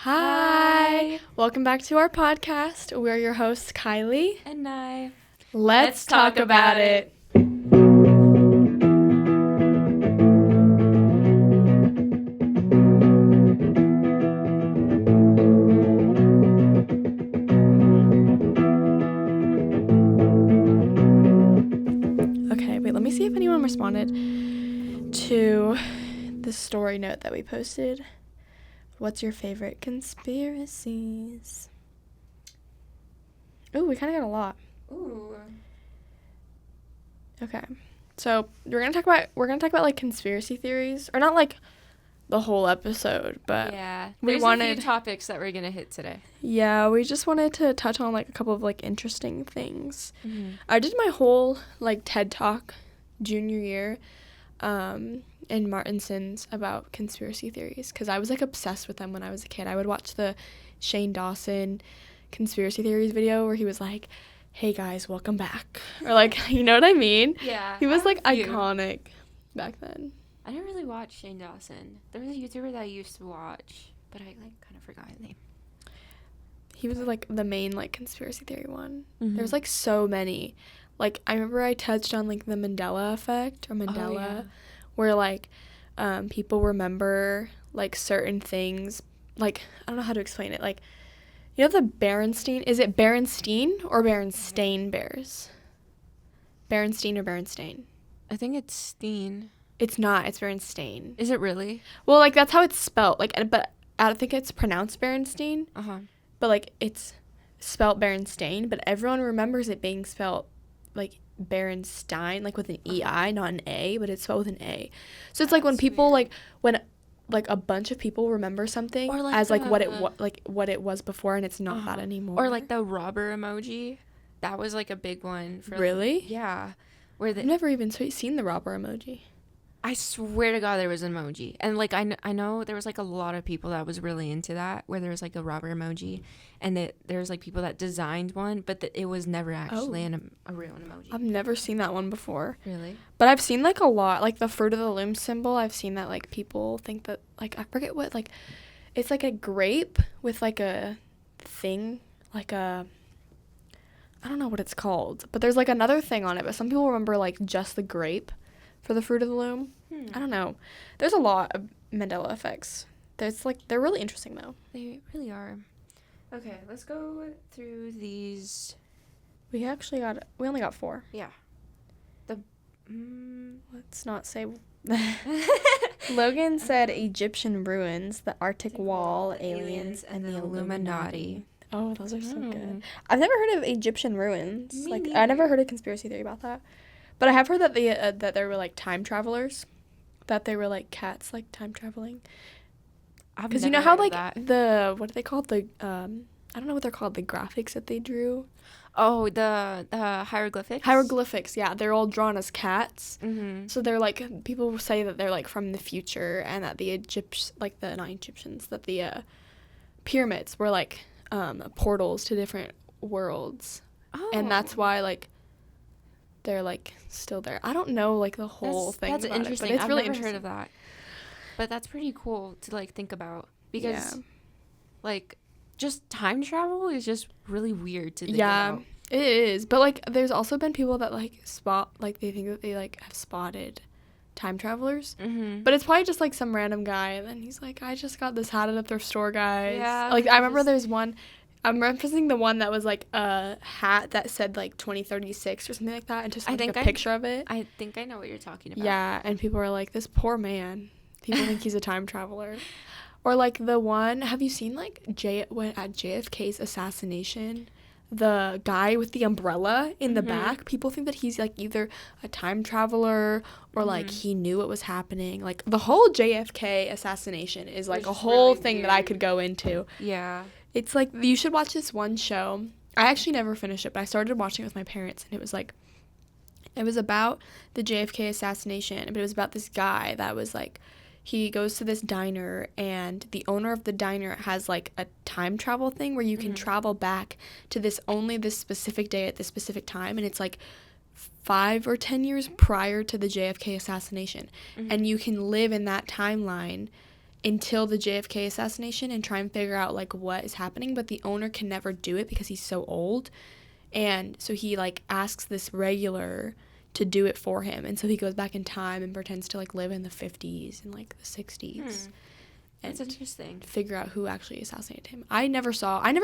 Hi. Welcome back to our podcast. We're your hosts, Kylie. And Nye. Let's talk about it. Okay, wait, let me see if anyone responded to the story note that we posted. What's your favorite conspiracies? Ooh, we kind of got a lot. Ooh. Okay. So, we're going to talk about like conspiracy theories, or not like the whole episode, but yeah, we there's wanted a few topics that we're going to hit today. yeah, we just wanted to touch on like a couple of like interesting things. Mm-hmm. I did my whole like TED Talk junior year in Martinson's about conspiracy theories because I was like obsessed with them when I was a kid. I would watch the Shane Dawson conspiracy theories video where he was like, "Hey guys, welcome back," or like, you know what I mean? Yeah. He was like I have a few. iconic back then. I didn't really watch Shane Dawson. There was a YouTuber that I used to watch, but I like kind of forgot his name. He was like the main like conspiracy theory one. Mm-hmm. There's like so many. Like I remember I touched on like the Mandela effect or Mandela, yeah. where like people remember like certain things. Like I don't know how to explain it. Like you know the Berenstein, is it Berenstein or Berenstain Bears? Berenstein or Berenstain? I think it's Steen. It's not. It's Berenstain. Is it really? Well, like that's how it's spelled. Like, but I think it's pronounced Berenstein. Uh-huh. But like it's spelled Berenstain. But everyone remembers it being spelled like Berenstein, like with an EI, not an A, but it's spelled with an A. So it's like when That's people weird. when like a bunch of people remember something Or, like, as like what it the- what it was before, and it's not that anymore. Or like the robber emoji. That was like a big one. For Really? Yeah. Where I've never even seen the robber emoji. I swear to God, there was an emoji. And, like, I know there was, like, a lot of people that was really into that, where there was, like, a robber emoji. And that there's, like, people that designed one, but that it was never actually a real emoji. I've never seen that one before. Really? But I've seen, like, a lot. Like, the Fruit of the Loom symbol, I've seen that, like, people think that, like, I forget what, like, it's, like, a grape with, like, a thing, like a, I don't know what it's called. But there's, like, another thing on it. But some people remember, like, just the grape for the Fruit of the Loom. I don't know. There's a lot of Mandela effects. They're really interesting, though. They really are. Okay, let's go through these. We only got 4. Yeah. Let's not say. Logan said Egyptian ruins, the Arctic Wall, aliens, and the Illuminati. Oh, those are so good. I've never heard of Egyptian ruins. Me Like, I neither. never heard a conspiracy theory about that. But I have heard that that there were like time travelers, that they were like cats, like time traveling. Because you know how like the what are they called, the I don't know what they're called, the graphics that they drew. Oh, the hieroglyphics? Hieroglyphics, yeah, they're all drawn as cats. Mm-hmm. So they're like, people say that they're like from the future, and that the that the pyramids were like portals to different worlds. Oh. And that's why like they're like still there. I don't know like the whole thing That's about interesting. it, but it's I've really never interesting. heard of that. But that's pretty cool to like think about, because like just time travel is just really weird to think about. It is. But like there's also been people that like they think that they like have spotted time travelers. Mm-hmm. But it's probably just like some random guy, and then he's like, I just got this hat at a thrift store, guys. Yeah, Like I remember there's one, I'm referencing the one that was like a hat that said like 2036 or something like that, and just like a picture of it. I think I know what you're talking about. Yeah, and people are like, this poor man. People think he's a time traveler. Or like the one, have you seen like at JFK's assassination, the guy with the umbrella in the back? People think that he's like either a time traveler or like he knew what was happening. Like the whole JFK assassination is like a whole really thing that I weird. could go into. Yeah. It's like, you should watch this one show. I actually never finished it, but I started watching it with my parents, and it was about the JFK assassination, but it was about this guy that was like, he goes to this diner, and the owner of the diner has like a time travel thing where you can travel back to this specific day at this specific time, and it's like 5 or 10 years prior to the JFK assassination, and you can live in that timeline until the JFK assassination and try and figure out like what is happening, but the owner can never do it because he's so old. And so he like asks this regular to do it for him, and so he goes back in time and pretends to like live in the 50s and like the 60s. That's interesting. Figure out who actually assassinated him. I never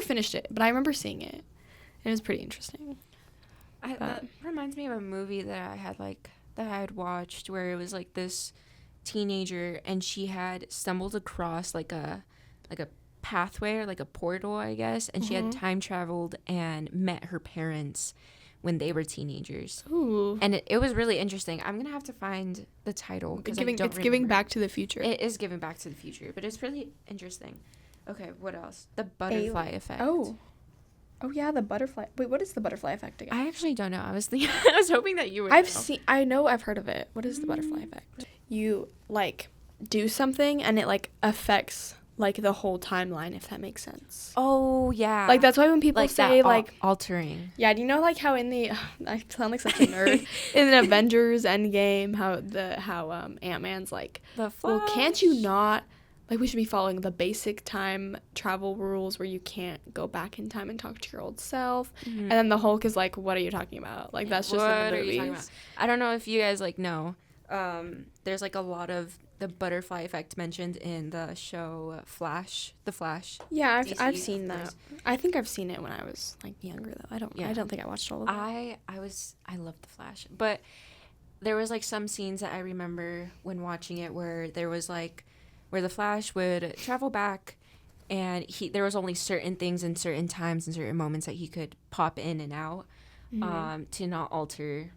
finished it, but I remember seeing it. It was pretty interesting. That reminds me of a movie that I had watched where it was like this teenager, and she had stumbled across like a pathway or like a portal, I guess, and she had time traveled and met her parents when they were teenagers. Ooh. And it was really interesting. I'm gonna have to find the title because it's Giving Back to the Future. It is Giving Back to the Future, but it's really interesting. Okay, what else? The butterfly effect. Oh yeah, the butterfly. Wait, what is the butterfly effect again? I actually don't know. I was hoping that you would know. I've heard of it. What is the butterfly effect? You like do something and it like affects like the whole timeline, if that makes sense. Oh yeah. Like that's why when people say like altering. Yeah, do you know like how in the I sound like such a nerd in the Avengers Endgame how Ant-Man's like, well, can't you not, like, we should be following the basic time travel rules where you can't go back in time and talk to your old self. And then the Hulk is like, what are you talking about? Like, that's just in the movies. I don't know if you guys like know. There's like a lot of the butterfly effect mentioned in the show Flash. The Flash. Yeah, I've seen that. I think I've seen it when I was like younger though. I don't think I watched all of it. I loved the Flash, but there was like some scenes that I remember when watching it where there was like where the Flash would travel back, and there was only certain things and certain times and certain moments that he could pop in and out to not alter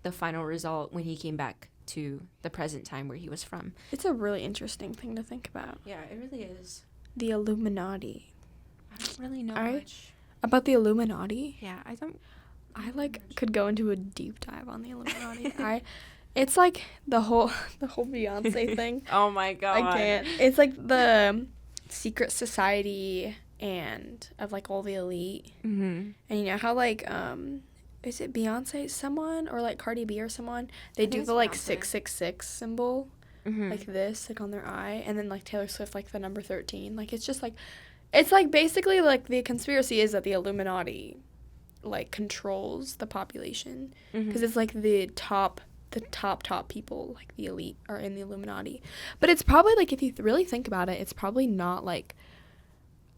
the final result when he came back to the present time where he was from. It's a really interesting thing to think about. Yeah, it really is. The Illuminati. I don't really know much about the Illuminati. Yeah, I could go into a deep dive on the Illuminati. It's like the whole Beyonce thing. Oh my god. I can't. It's like the secret society and of like all the elite. And you know how like is it Beyonce someone or like Cardi B or someone? They do the like Beyonce. 666 symbol, like this, like on their eye, and then like Taylor Swift like the number 13. Like it's just like, it's like basically like the conspiracy is that the Illuminati like controls the population because it's like the top people, like the elite, are in the Illuminati. But it's probably like, if you really think about it, it's probably not like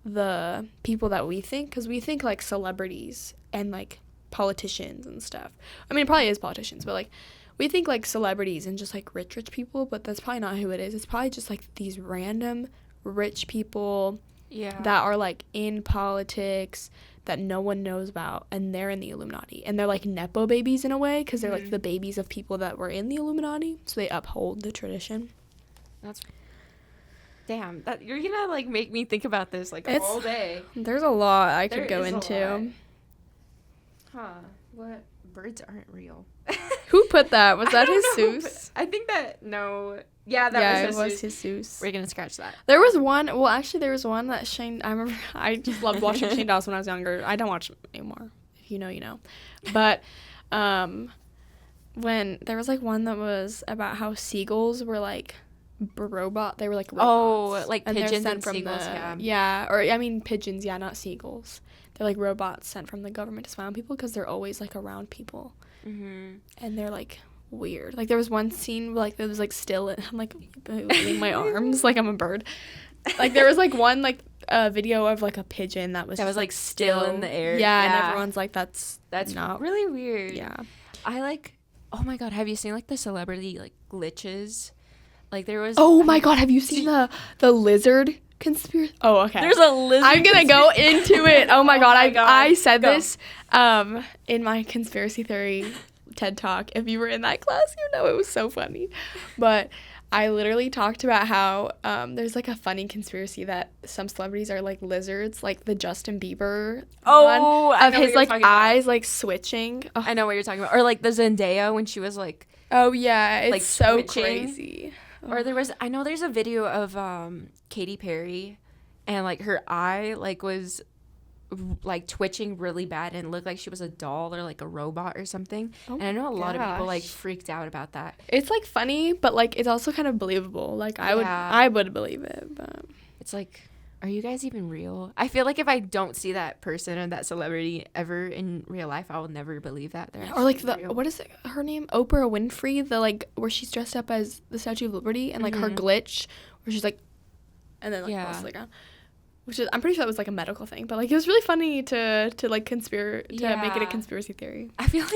the people that we think, because we think like celebrities and like politicians and stuff. I mean, it probably is politicians, but like we think like celebrities and just like rich people, but that's probably not who it is. It's probably just like these random rich people that are like in politics that no one knows about, and they're in the Illuminati, and they're like nepo babies in a way, because they're like the babies of people that were in the Illuminati, so they uphold the tradition. That's damn, that you're gonna like make me think about this like all day. There's a lot I could go into. What? Birds aren't real. Who put that? Was that Jesus? I think that that was Jesus. We're gonna scratch that. There was one that Shane, I remember, I just loved watching Shane Dawson when I was younger. I don't watch him anymore. If you know, you know. But when there was like one that was about how seagulls were like they were like robots. Oh, like and pigeons sent and from seagulls, or I mean pigeons, not seagulls. They're like robots sent from the government to spy on people because they're always like around people. And they're like weird. Like there was one scene where, like it was like still, I'm like moving my arms like I'm a bird. Like there was like one like video of like a pigeon that was like still in the air. Yeah, and everyone's like that's not really weird. Yeah. I like, oh my god, have you seen like the celebrity like glitches? Like there was. Oh my god, have you seen the lizard conspiracy? Oh, okay. There's a lizard. I'm gonna go into it. Oh my god, I said this in my conspiracy theory TED Talk. If you were in that class, you know it was so funny. But I literally talked about how there's like a funny conspiracy that some celebrities are like lizards, like the Justin Bieber one, of his like eyes like switching. Oh. I know what you're talking about. Or like the Zendaya when she was like, oh yeah, it's like so switching. crazy. Or there's a video of Katy Perry, and like her eye like was like twitching really bad and looked like she was a doll or like a robot or something. And I know a lot of people like freaked out about that. It's like funny, but like it's also kind of believable. Like I would believe it, but it's like, are you guys even real? I feel like if I don't see that person or that celebrity ever in real life, I will never believe that they're or like real. what is it, her name, Oprah Winfrey, the like where she's dressed up as the Statue of Liberty and like her glitch where she's like, and then like falls like down. Which is, I'm pretty sure that was like a medical thing, but like it was really funny to like make it a conspiracy theory. I feel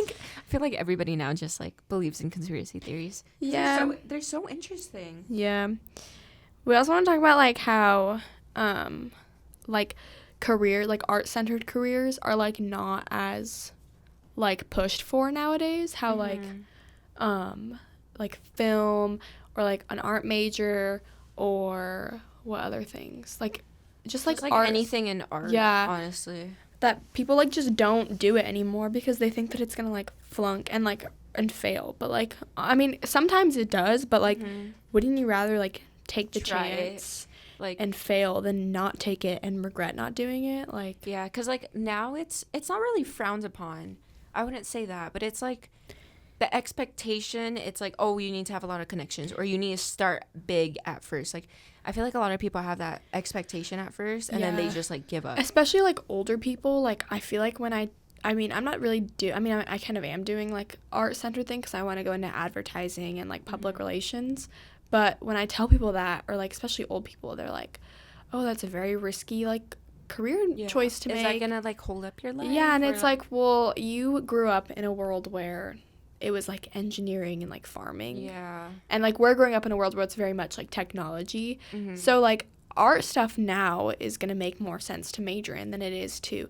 like everybody now just like believes in conspiracy theories. Yeah, they're so interesting. Yeah, we also want to talk about like how like art-centered careers are like not as like pushed for nowadays. How like film or like an art major or what other things like. Just like art, anything in art, honestly. That people like just don't do it anymore because they think that it's gonna like flunk and fail. But like, I mean, sometimes it does. But like, wouldn't you rather like take the chance and fail than not take it and regret not doing it? Like, yeah, because like now it's not really frowned upon. I wouldn't say that, but it's like the expectation. It's like, oh, you need to have a lot of connections or you need to start big at first. Like, I feel like a lot of people have that expectation at first and then they just like give up. Especially like older people. Like I feel like when I mean, I'm not really I kind of am doing like art-centered thing because I want to go into advertising and like public relations. But when I tell people that, or like especially old people, they're like, oh, that's a very risky like career choice to make. Is that gonna like hold up your life? Yeah, and it's like, well, you grew up in a world where it was like engineering and like farming. Yeah. And like we're growing up in a world where it's very much like technology. So like art stuff now is going to make more sense to major in than it is to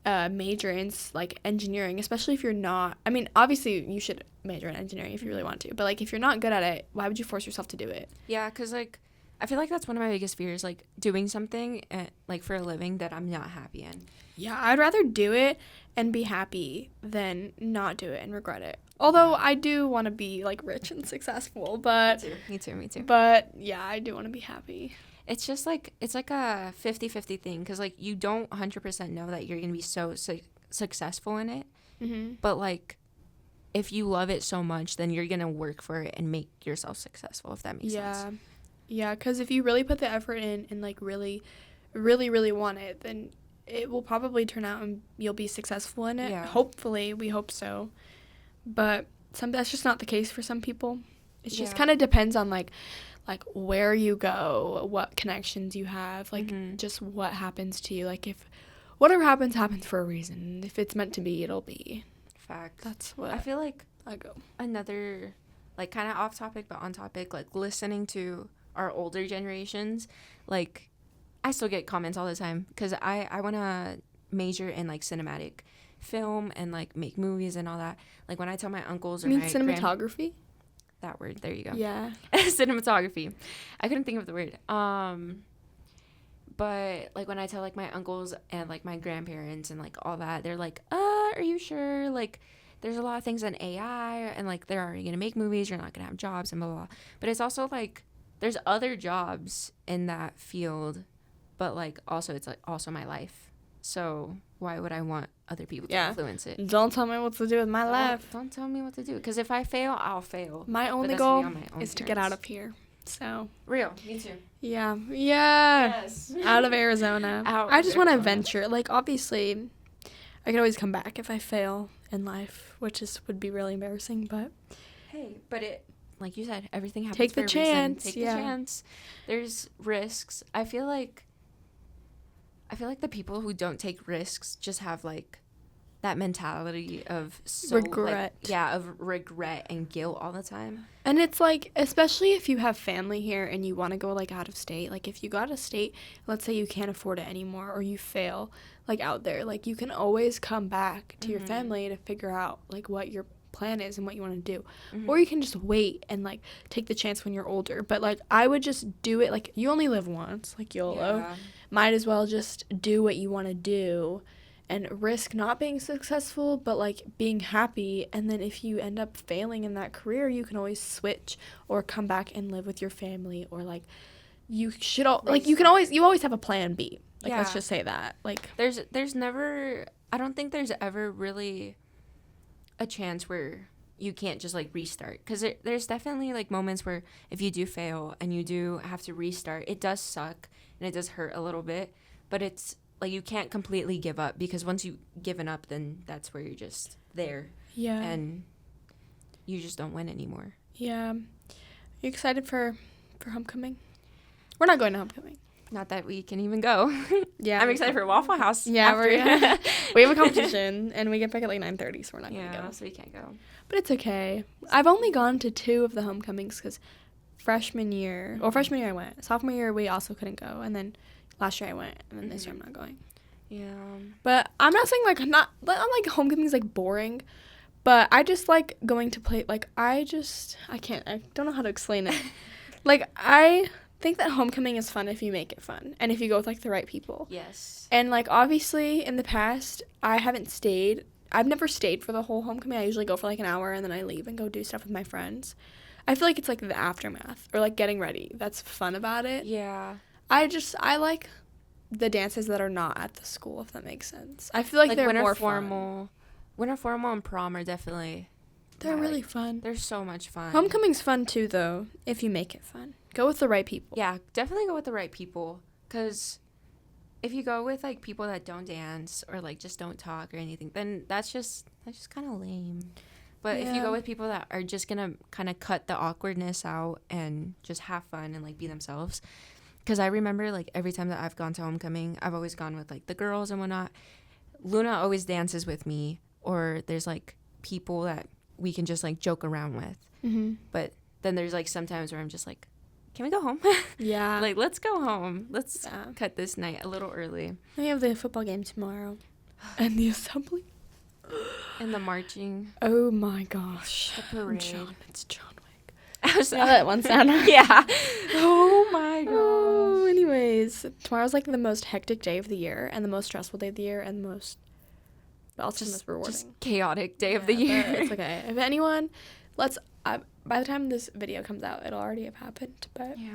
major in like engineering, especially if you're not, I mean, obviously you should major in engineering if you really want to, but like if you're not good at it, why would you force yourself to do it? Yeah, because like I feel like that's one of my biggest fears, like doing something like for a living that I'm not happy in. Yeah, I'd rather do it and be happy than not do it and regret it. Although I do want to be like rich and successful, but me too. But yeah, I do want to be happy. It's just like it's like a 50-50 thing because like you don't 100% know that you're gonna be so successful in it, but like if you love it so much, then you're gonna work for it and make yourself successful. If that makes sense. Yeah, because if you really put the effort in and like really, really, really want it, then it will probably turn out and you'll be successful in it. Yeah. Hopefully, we hope so. But that's just not the case for some people. It just kind of depends on like where you go, what connections you have, like just what happens to you. Like if whatever happens for a reason. If it's meant to be, it'll be. Facts. That's what I feel like. I go. Another like kind of off topic but on topic, like listening to our older generations, like I still get comments all the time because I want to major in like cinematic film and like make movies and all that. Like when I tell my uncles or my cinematography? That word, there you go. Yeah. Cinematography. I couldn't think of the word. But like when I tell like my uncles and like my grandparents and like all that, they're like, are you sure? Like there's a lot of things in AI and like they're already gonna make movies, you're not gonna have jobs and blah, blah, blah. But it's also like there's other jobs in that field, but like also it's like also my life. So why would I want other people to influence it? Don't tell me what to do with my life. Don't tell me what to do. Because if I fail, I'll fail. My only goal is to get out of here. So. Real. Me too. Yeah. Yes. Out of Arizona. I just want to venture. Like, obviously, I could always come back if I fail in life, which would be really embarrassing, but. Hey, but it, like you said, everything happens Take the chance. Take the chance. There's risks. I feel like the people who don't take risks just have like that mentality of regret. Of regret and guilt all the time. And it's like, especially if you have family here and you want to go like out of state, like if you go out of state, let's say you can't afford it anymore or you fail like out there, like you can always come back to your family to figure out like what your plan is and what you want to do. Or you can just wait and like take the chance when you're older. But like I would just do it, like you only live once, like YOLO. Might as well just do what you want to do and risk not being successful but like being happy, and then if you end up failing in that career you can always switch or come back and live with your family, or like you should like you always have a plan B. Like, let's just say that. Like, there's never, I don't think there's ever really a chance where you can't just like restart, because there's definitely like moments where if you do fail and you do have to restart, it does suck and it does hurt a little bit, but it's like you can't completely give up, because once you've given up, then that's where you're just there. Yeah. And you just don't win anymore. Yeah. Are you excited for homecoming? We're not going to homecoming. Not that we can even go. Yeah. I'm excited for Waffle House. Yeah, we have a competition, and we get back at like 9:30, so we're not going to go. So we can't go. But it's okay. I've only gone to 2 of the homecomings, because freshman year I went. Sophomore year, we also couldn't go. And then last year I went, and then this year I'm not going. Yeah. But I'm not saying, like, I'm like homecoming's, like, boring. But I just like going to play, like, I don't know how to explain it. Like, I think that homecoming is fun if you make it fun and if you go with, like, the right people. Yes. And, like, obviously in the past, I've never stayed for the whole homecoming. I usually go for, like, an hour and then I leave and go do stuff with my friends. I feel like it's, like, the aftermath or, like, getting ready. That's fun about it. Yeah. I like the dances that are not at the school, if that makes sense. I feel like they're more fun. Winter formal and prom are definitely... They're really fun. They're so much fun. Homecoming's fun, too, though, if you make it fun. Go with the right people. Yeah, definitely go with the right people. Because if you go with, like, people that don't dance or, like, just don't talk or anything, then that's just kind of lame. But if you go with people that are just going to kind of cut the awkwardness out and just have fun and, like, be themselves. Because I remember, like, every time that I've gone to homecoming, I've always gone with, like, the girls and whatnot. Luna always dances with me. Or there's, like, people that we can just, like, joke around with. Mm-hmm. But then there's, like, sometimes where I'm just like, can we go home? Yeah. Like, let's go home. Let's cut this night a little early. We have the football game tomorrow. And the assembly. And the marching. Oh, my gosh. The parade. It's John Wick. I was that one sound. Yeah. Oh, my gosh. Oh, anyways. Tomorrow's, like, the most hectic day of the year and the most stressful day of the year and the most... But also just rewarding. Just chaotic day of the year. It's okay. If anyone, by the time this video comes out, it'll already have happened. But yeah,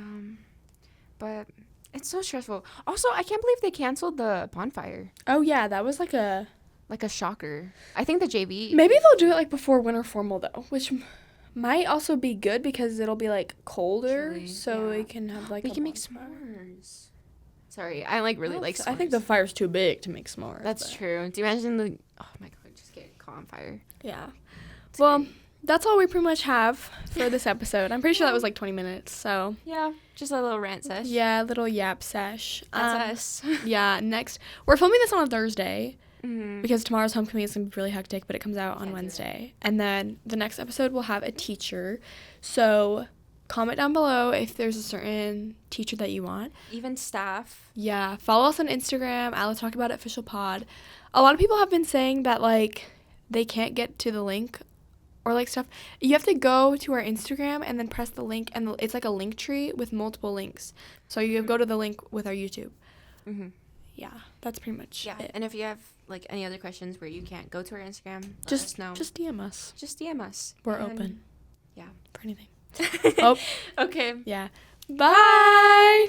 but it's so stressful. Also, I can't believe they canceled the bonfire. Oh yeah, that was like a shocker. I think the JV. Maybe they'll do it like before winter formal though, which might also be good because it'll be like colder, chilly, so we can have like we can make s'mores. Sorry, I like really like s'mores. I think the fire's too big to make s'mores. That's true. Do you imagine oh my god, just get caught on fire. Yeah. Well, that's all we pretty much have for this episode. I'm pretty sure that was like 20 minutes, so. Yeah, just a little rant sesh. Yeah, a little yap sesh. That's us. Yeah, we're filming this on a Thursday Mm-hmm. because tomorrow's homecoming is going to be really hectic, but it comes out on Wednesday. And then the next episode will have a teacher, so comment down below if there's a certain teacher that you want. Even staff. Yeah, follow us on Instagram, Let's Talk About It Official Pod. A lot of people have been saying that, like, they can't get to the link or, like, stuff. You have to go to our Instagram and then press the link, and it's, like, a link tree with multiple links. So you go to the link with our YouTube. Mm-hmm. Yeah, that's pretty much it. And if you have, like, any other questions where you can't go to our Instagram, let us know. Just DM us. Just DM us. We're open. Yeah. For anything. Oh. Okay. Yeah. Bye.